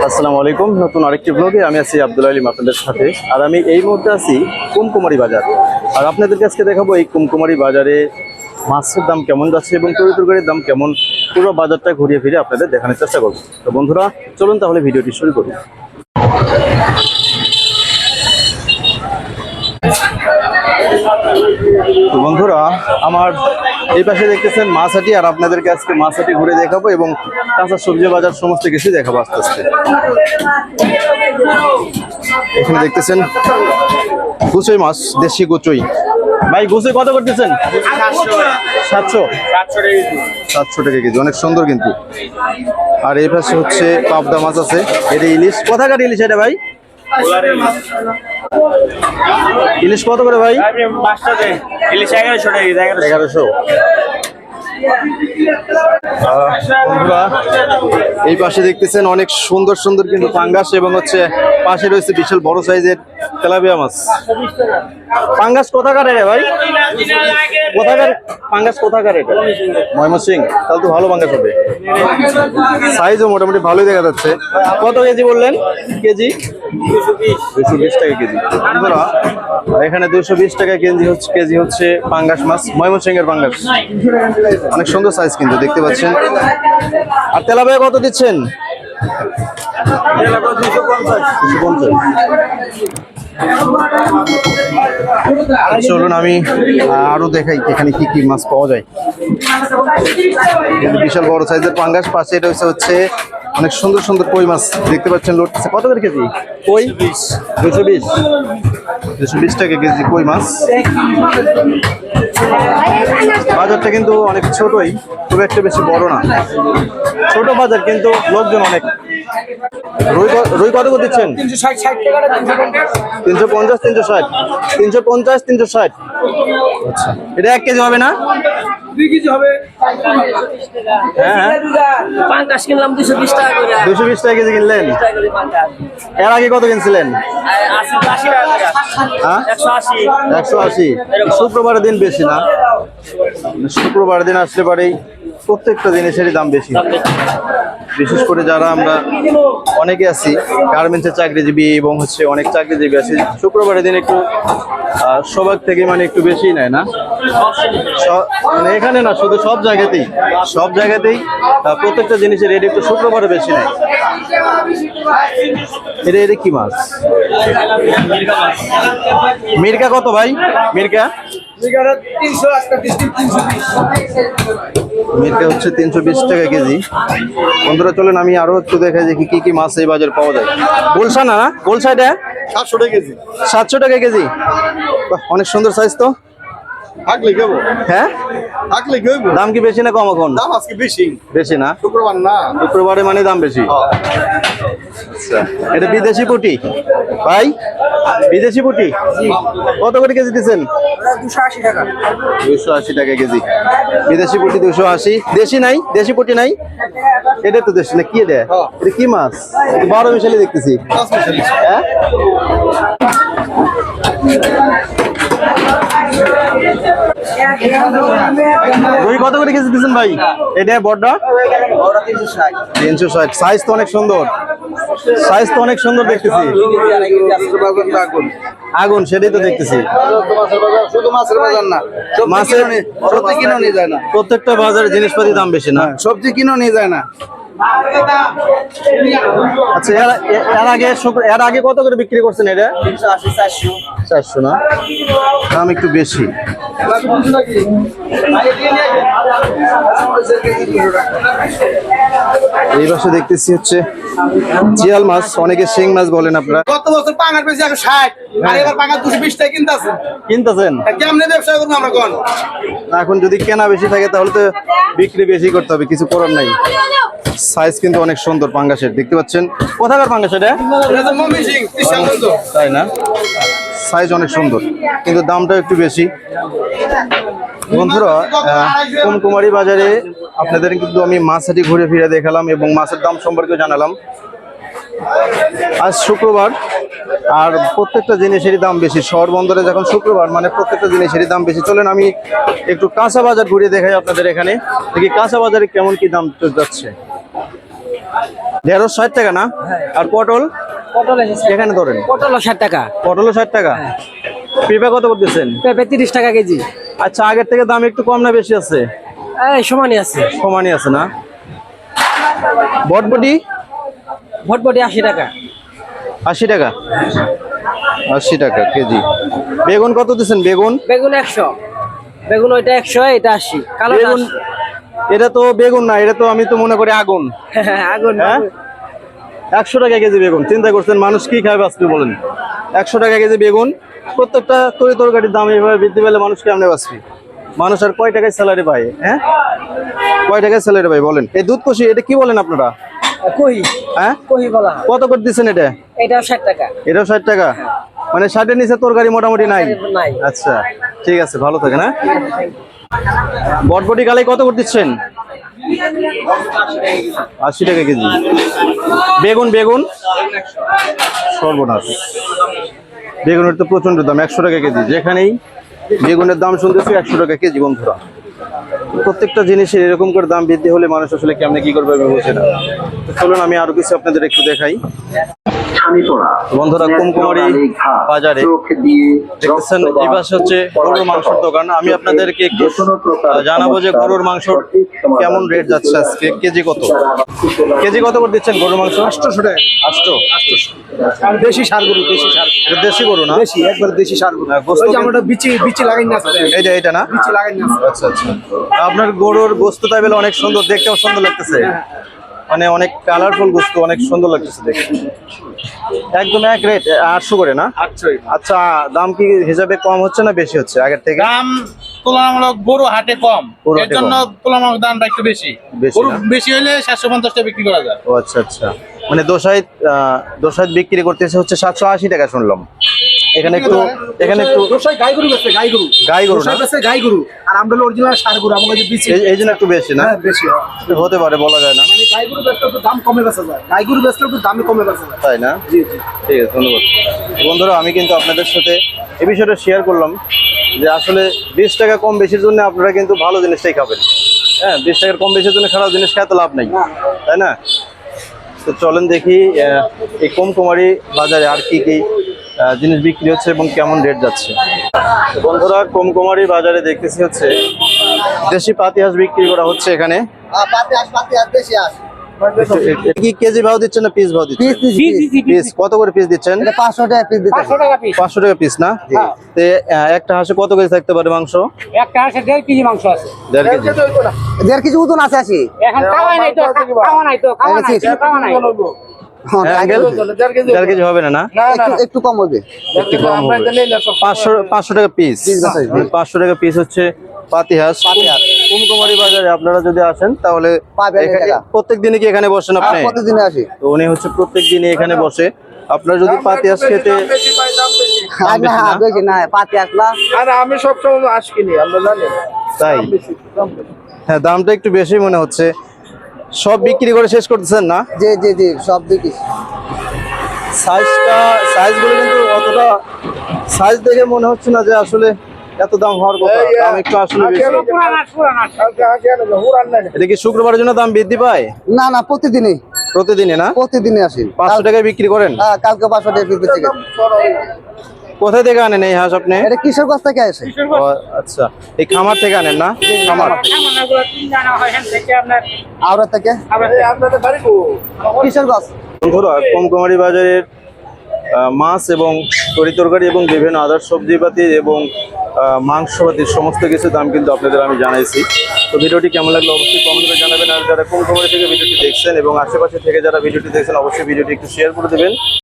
আসসালামু আলাইকুম। নতুন আরেকটি ব্লগে আমি আছি আব্দুল আলিম আপনাদের সাথে। আর আমি এই মুহূর্তে আছি কুমকুমারী বাজার। আর আপনাদেরকে আজকে দেখাবো এই কুমকুমারী বাজারে মাছের দাম কেমন যাচ্ছে এবং তরকারির দাম কেমন, পুরো বাজারটা ঘুরিয়ে ফিরে আপনাদের দেখানোর চেষ্টা করবো। তো বন্ধুরা চলুন তাহলে ভিডিওটি শুরু করি। তো বন্ধুরা আমার এই পাশে দেখতেছেন মাছহাটি, আর আপনাদেরকে আজকে মাছহাটি ঘুরে দেখাবো এবং কাঁচা সবজি বাজার সমস্ত কিছু দেখাবো আস্তে আস্তে। এখানে দেখতেছেন গুচই মাছ, দেশি গুচই। ভাই গুচই কত করতেছেন? 700 টাকা কেজি, অনেক সুন্দর কিন্তু। আর এই পাশে হচ্ছে পাবদা মাছ আছে, এটা ইলিশ। কোথাকার ইলিশ এটা ভাই? ইলিশ কত করে ভাই? 1100। বন্ধুরা এই পাশে দেখতেছেন অনেক সুন্দর সুন্দর কিন্তু পাঙ্গাস, এবং হচ্ছে পাশে রয়েছে বিশাল বড় সাইজের তেলাপিয়া মাছ। পাঙ্গাস কোথাকার রে ভাই? কোথাকার পাঙ্গাস? কোথাকার এটা? ময়মনসিংহ। তাহলে তো ভালো পাঙ্গাস হবে, সাইজও মোটামুটি ভালোই দেখা যাচ্ছে। কত কেজি বললেন? কেজি 220 টাকা কেজি। বন্ধুরা এখানে 220 টাকা কেজি হচ্ছে পাঙ্গাস মাছ, ময়মনসিংহের পাঙ্গাস। অনেক সুন্দর সাইজ কিন্তু দেখতে পাচ্ছেন। আর তেলাপিয়া কত দিচ্ছেন? 250। চলুন আমি আরো দেখাই এখানে কি কি মাছ পাওয়া যায়। বিশাল বড় সাইজের পাঙ্গাস, পাশে এটা হচ্ছে অনেক সুন্দর সুন্দর কই মাছ দেখতে পাচ্ছেন। লোড কত করে কেজি? কই 220 টাকা কেজি কই মাছ। বাজারটা কিন্তু অনেক ছোটই, খুব একটা বেশি বড় না, ছোট বাজার কিন্তু লোকজন অনেক। রুই কত করে দিচ্ছেন? 350 360। আচ্ছা, এটা 1 কেজি হবে না? 2 কেজি হবে। হ্যাঁ, পাঙ্গাস কিনলাম 220 টাকা করে। 220 টাকা কেজি কিনলেন? এর আগে কত কিনছিলেন? 80 টাকা করে। হ্যাঁ 180। শুক্রবারের দিন বেশি না, শুক্রবারের দিন আসলে পরেই প্রত্যেকটা জিনিসেরই দাম বেশি। বিশেষ করে যারা আমরা অনেকে আছি গার্মেন্টসের চাকরিজীবী এবং হচ্ছে অনেক চাকরিজীবী আছে, শুক্রবারের দিন একটু সবার থেকে মানে একটু বেশি নেয় না, মানে এখানে না শুধু সব জায়গাতেই প্রত্যেকটা জিনিসের রেট একটু শুক্রবারে বেশি নেয়। এটা কি মাছ? মির্কা কত ভাই? মির্কা হচ্ছে 320 টাকা কেজি। বন্ধুরা চলেন আমি আরো একটু দেখাই যে কি কি মাছ এই বাজারে পাওয়া যায়। গোলসা না? গোলসা এটা 700 টাকা কেজি। 700 টাকা কেজি, অনেক সুন্দর সাইজ তো। হ্যাঁ দাম কি বেশি না কম? এখন দাম আজকে বেশি না, শুক্রবারে মানে দাম বেশি। আচ্ছা, এটা বিদেশি পুঁটি ভাই? বিদেশি পুঁটি কত করে কেজি দিচ্ছেন? 280 টাকা। 280 টাকা কেজি বিদেশি পুঁটি। 280। দেশি নাই? দেশি পুঁটি নাই? এটা তো দেশি না, কি এটা? এটা কি মাছ? 12 মিশালি দেখতেছি। হ্যাঁ রুই কত করে কেজি দিচ্ছেন ভাই? এটা বড়টা 360। সাইজ তো অনেক সুন্দর, দেখতেছি। আগুন সেটাই তো দেখতেছি। শুধু মাছের বাজার না, মাছের সবজি কিনো নিয়ে যায় না। প্রত্যেকটা বাজারে জিনিসপাতি দাম বেশি না, সবজি কিনো নিয়ে যায় না। আচ্ছা, এর আগে কত করে বিক্রি করছেন? এটা 400 না, দাম একটু বেশি। এই পাশে দেখতেছি হচ্ছে জিয়াল মাছ, অনেকে শিং মাছ বলেন আপনারা। গত বছর পাঙ্গাস বেশি 160, আর এবার পাঙ্গাস 220 টাকা কিনতেছেন। কেমনে ব্যবসা করবো আমরা কোন? এখন যদি কেনা বেশি থাকে তাহলে তো বিক্রি বেশি করতে হবে, কিছু করার নাই। সাইজ কিন্তু অনেক সুন্দর পাঙ্গাসের, দেখতে পাচ্ছেন। কোথাকার পাঙ্গাস এটা? তাই না, সাইজ অনেক সুন্দর কিন্তু দামটা একটু বেশি। বন্ধুরা কুমকুমারী বাজারে আপনাদের কিন্তু আমি মাছহাটি ঘুরে ফিরে দেখালাম এবং মাছের দাম সম্পর্কে জানালাম। আজ শুক্রবার আর প্রত্যেকটা জিনিসেরই দাম বেশি। শহর বন্দরে যখন শুক্রবার মানে প্রত্যেকটা জিনিসেরই দাম বেশি। চলেন আমি একটু কাঁচা বাজার ঘুরে দেখাই আপনাদের। এখানে দেখি কাঁচা বাজারে কেমন কি দাম যাচ্ছে। 160 টাকা না? আর পটল পটল এখানে ধরেন, পটল 60 টাকা, পটলও 60 টাকা। পেঁপে কত করতেছেন? পেঁপে 30 টাকা কেজি। আচ্ছা, আগের থেকে দাম একটু কম না বেশি আছে? এই সমানই আছে। সমানই আছে না? বটবটি ভটভটি 80 টাকা। 80 টাকা, 80 টাকা কেজি। বেগুন কত দিচ্ছেন? বেগুন বেগুন 100, বেগুন ওইটা 100, এটা 80। কালো বেগুন এটা তো বেগুন না, এটা তো আমি তো মনে করি আগুন। আগুন। হ্যাঁ, 100 টাকা কেজি বেগুন। চিন্তা করছেন মানুষ কি খাবে আজকে বলেন? 100 টাকা কেজি বেগুন। প্রত্যেকটা তরি তরকারির দাম এইভাবে বৃদ্ধি পেলে মানুষ কেমনে বাঁচবে? মানুষ আর কয় টাকায় স্যালারি পায়? হ্যাঁ, কয় টাকায় স্যালারি পায় বলেন? এই দুধ কষি এটা কি বলেন আপনারা? কহি, হ্যাঁ, কহি বলা হয়। কত করে দিচ্ছেন এটা? এটাও 60 টাকা। এটাও 60 টাকা, মানে 60-এর নিচে তরকারি মোটামুটি নাই। নাই। আচ্ছা, ঠিক আছে, ভালো থাকেন। হ্যাঁ, বটবটি কালাই কত করে দিচ্ছেন? 80 টাকা কেজি। বেগুন বেগুন সর্বনাশ, বেগুনের তো প্রচন্ড দাম, 100 টাকা কেজি। যেখানেই বেগুনের দাম শুনতেছি 100 টাকা কেজি। বন্ধুরা, প্রত্যেকটা জিনিসের এরকম করে দাম বৃদ্ধি হলে মানুষ আসলে কেমনে কি করবে আমি বুঝি না। তো চলুন আমি আরো কিছু আপনাদের একটু দেখাই। বন্ধুরা, কুমকুমারী বাজারে দেখতেছেন এই পাশে হচ্ছে গরুর মাংসের দোকান। আমি আপনাদেরকে একটু জানাবো যে গরুর মাংস কেমন রেট যাচ্ছে আজকে, কেজি কত? কেজি কত করে দিচ্ছেন গরুর মাংস? 800 টাকা। 800। দেশি সার গরু, দেশি সার গরু। এটা দেশি গরু না? দেশি, একবার দেশি সার গরু। গোস্ত ওই যে আমরা বিচি বিচি লাগাই না আছে। এটা না? বিচি লাগাই না আছে। আচ্ছা আচ্ছা, আপনার গরুর গোস্ত তাই বলে অনেক সুন্দর, দেখতেও সুন্দর লাগতেছে, মানে অনেক কালারফুল গোস্ত, অনেক সুন্দর লাগতেছে দেখতে। একদম এক রেট 800 করে না? 800। আচ্ছা, দাম কি হিসাবে কম হচ্ছে না বেশি হচ্ছে আগের থেকে? দাম তুলনামূলক গরু হাটে কম, গরু এর হাটে জন্য কম। তুলনামূলক দামটা একটু বেশি। বেশি গরু না? বেশি হলে 750 টাকা বিক্রি করা যায়। ও আচ্ছা আচ্ছা, মানে দোসাইত বিক্রি করতেছে হচ্ছে 780 টাকা শুনলাম। এখানে একটু দোসাই গাই গরু বেচে, গাই গরু। গাই গরু না? দোসাই বেচে গাই গরু, আর আমরা হলো অরিজিনাল সার গরু। আমাদের যে বিচি, এই জন্য একটু বেশি না? হ্যাঁ বেশি হয়। হতে পারে, বলা যায় না। মানে গাই গরু বেচলে একটু দাম কমে বেচা যায়, গাই গরু বেচলে একটু দামে কমে বেচা যায়। তাই না? জি জি। ঠিক আছে, ধন্যবাদ। বন্ধুরা, আমি কিন্তু আপনাদের সাথে এই বিষয়টা শেয়ার করলাম যে আসলে 20 টাকা কম বেশির জন্য আপনারা কিন্তু ভালো জিনিসটাই খাবেন। হ্যাঁ, 20 টাকার কম বেশির জন্য খারাপ জিনিস খেতে লাভ নেই, তাই না? তো চলেন দেখি এই কুমকুমারী বাজারে আর কি কি জিনিস বিক্রি হচ্ছে এবং কেমন রেট যাচ্ছে। বন্ধুরা, কুমকুমারী বাজারে দেখতেছি হচ্ছে দেশি পাতি হাঁস বিক্রি করা হচ্ছে এখানে। এটা কি কেজি ভাও দিচ্ছেন না পিস ভাও দিচ্ছেন? পিস কত করে পিস দিচ্ছেন? 500 টাকা পিস দিতে। 500 টাকা পিস। 500 টাকা পিস না? তে একটা হাঁসে কত কেজি থাকতে পারে মাংস? একটা হাঁসে 1.5 কেজি মাংস আছে। 1.5 কেজি। 1.5 কেজি ওজন আছে আসি। এখন খাওয়া নাই তো, খাওয়া নাই। হ্যাঁ, আঙ্কেল, 1.5 কেজি হবে না? না, একটু কম হবে। একটু কম হবে। 500 টাকা পিস। 500 টাকা পিস হচ্ছে পাতি হাঁস। কুমকুমারী বাজারে আপনারা যদি আসেন তাহলে পাবেন এই জায়গা। প্রত্যেক দিনই কি এখানে বসেন আপনি? প্রতিদিনে আসি। তো উনি হচ্ছে প্রত্যেক দিনই এখানে বসে। আপনারা যদি পাতি হাঁস খেতে আর না বেশি না, পাতি আসলা। আর আমি সবসময় আঁশ কিনি, আমরা জানি। তাই, হ্যাঁ, দামটা একটু বেশি মনে হচ্ছে। সব বিক্রি করে শেষ করতেছেন না? জি জি জি, সব দেখি। সাইজগুলো কিন্তু অতটা সাইজ দেখে মনে হচ্ছে না যে আসলে এত দাম হওয়ার কথা। দাম একটু আসলে বেশি। এটা কি শুক্রবারের জন্য দাম বৃদ্ধি পায়? না না, প্রতিদিনই প্রতিদিনে না? প্রতিদিনই আসি। 500 টাকায় বিক্রি করেন? হ্যাঁ, কালকে 500 টাকা পিস বেচে গেছে। কোথায় থেকে আনেন এই হাঁস আপনি? এটা কিশোরগঞ্জ থেকে আসে। ও, আচ্ছা, এই খামার থেকে আনেন না? খামার। আওড়া থেকে কিশোরগঞ্জ। বন্ধুরা, কুমকুমারী বাজারের মাছ এবং তরিতরকারি এবং বিভিন্ন আদার সবজিপাতি এবং মাংসপাতির সমস্ত কিছু দাম কিন্তু আপনাদের আমি জানাইছি। তো ভিডিওটি কেমন লাগলো অবশ্যই কমেন্ট করে জানাবেন। আর যারা কুমকুমারী থেকে ভিডিওটি দেখছেন এবং আশেপাশে থেকে যারা ভিডিওটি দেখছেন অবশ্যই ভিডিওটি একটু শেয়ার করে দেবেন।